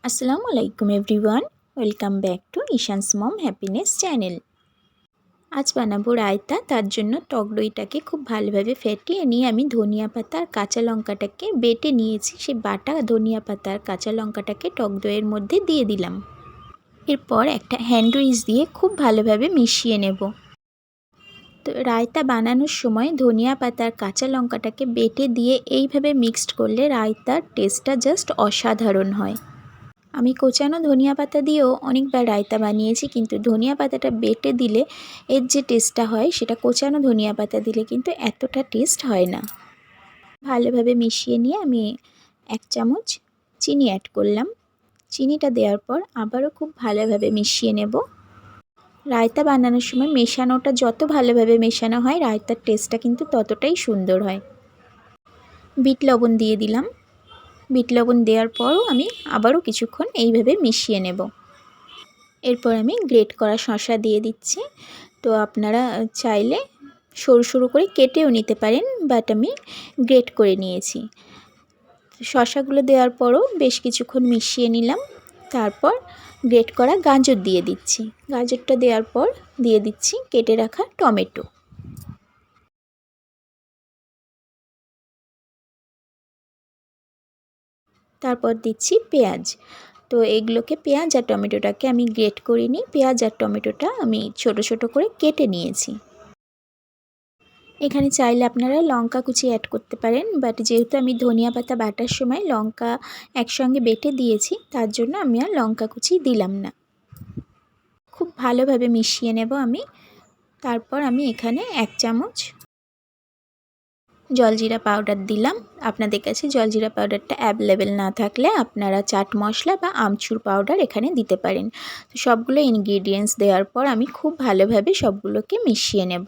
আসসালামু আলাইকুম everyone, welcome back to Ishan's mom happiness channel. আজ বানাবো রায়তা। তার জন্য টক দইটাকে খুব ভালোভাবে ফেটিয়ে নিয়ে আমি ধনিয়া পাতা আর কাঁচা লঙ্কাটাকে বেটে নিয়েছি। সেই বাটা ধনিয়া পাতা আর কাঁচা লঙ্কাটাকে টক দইয়ের মধ্যে দিয়ে দিলাম। এরপর একটা হ্যান্ড উইচ দিয়ে খুব ভালোভাবে মিশিয়ে নেব। তো রায়তা বানানোর সময় ধনিয়া পাতা আর কাঁচা লঙ্কাটাকে বেটে দিয়ে এইভাবে মিক্সড করলে রায়তার টেস্টটা জাস্ট অসাধারণ হয়। আমি কোচানো ধনিয়া পাতা দিয়েও অনেকবার রায়তা বানিয়েছি, কিন্তু ধনিয়া পাতাটা বেটে দিলে এর যে টেস্টটা হয় সেটা কোচানো ধনিয়া পাতা দিলে কিন্তু এতটা টেস্ট হয় না। ভালোভাবে মিশিয়ে নিয়ে আমি 1 চামচ চিনি অ্যাড করলাম। চিনিটা দেওয়ার পর আবারও খুব ভালোভাবে মিশিয়ে নেব। রায়তা বানানোর সময় মেশানোটা যত ভালোভাবে মেশানো হয় রায়তার টেস্টটা কিন্তু ততটাই সুন্দর হয়। বিট লবণ দিয়ে দিলাম। বিট লবণ দেওয়ার পরও আমি আবারও কিছুক্ষণ এইভাবে মিশিয়ে নেব। এরপর আমি গ্রেট করা শসা দিয়ে দিচ্ছি। তো আপনারা চাইলে সরু সরু করে কেটেও নিতে পারেন, বাট আমি গ্রেট করে নিয়েছি। শসাগুলো দেওয়ার পরও বেশ কিছুক্ষণ মিশিয়ে নিলাম। তারপর গ্রেট করা গাজর দিয়ে দিচ্ছি। গাজরটা দেওয়ার পর দিয়ে দিচ্ছি কেটে রাখা টমেটো। তারপর দিচ্ছি পেঁয়াজ। তো এগুলোকে পেঁয়াজ আর টমেটোটাকে আমি গ্রেট করিনি, পেঁয়াজ আর টমেটোটা আমি ছোট ছোট করে কেটে নিয়েছি। এখানে চাইলে আপনারা লঙ্কা কুচি অ্যাড করতে পারেন, বাট যেহেতু আমি ধনিয়া পাতা বাটার সময় লঙ্কা একসঙ্গে বেটে দিয়েছি তার জন্য আমি আর লঙ্কা কুচি দিলাম না। খুব ভালোভাবে মিশিয়ে নেব আমি। তারপর আমি এখানে 1 চামচ জলজিরা পাউডার দিলাম। আপনাদের কাছে জলজিরা পাউডারটা অ্যাভেলেবেল না থাকলে আপনারা চাট মশলা বা আমচুর পাউডার এখানে দিতে পারেন। তো সবগুলো ইনগ্রিডিয়েন্টস দেওয়ার পর আমি খুব ভালোভাবে সবগুলোকে মিশিয়ে নেব।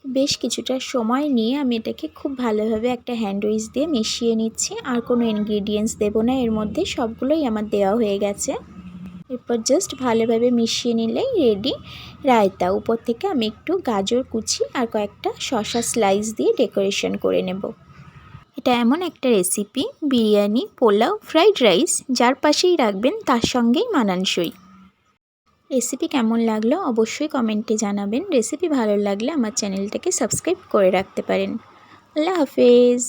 বেশ কিছুটা সময় নিয়ে আমি এটাকে খুব ভালোভাবে একটা হ্যান্ড উইচ দিয়ে মিশিয়ে নিচ্ছি। আর কোনো ইনগ্রিডিয়েন্টস দেব না এর মধ্যে, সবগুলোই আমার দেওয়া হয়ে গেছে। এরপর জাস্ট ভালোভাবে মিশিয়ে নিলেই রেডি রায়তা। উপর থেকে আমি একটু গাজর কুচি আর কয়েকটা শসা স্লাইস দিয়ে ডেকোরেশন করে নেব। এটা এমন একটা recipe, biryani, pulao, fried rice যার পাশেই রাখবেন তার সঙ্গেই মানানসই। রেসিপি কেমন লাগলো অবশ্যই কমেন্টে জানাবেন। রেসিপি ভালো লাগলে আমার চ্যানেলটাকে সাবস্ক্রাইব করে রাখতে পারেন। আল্লাহ হাফেজ।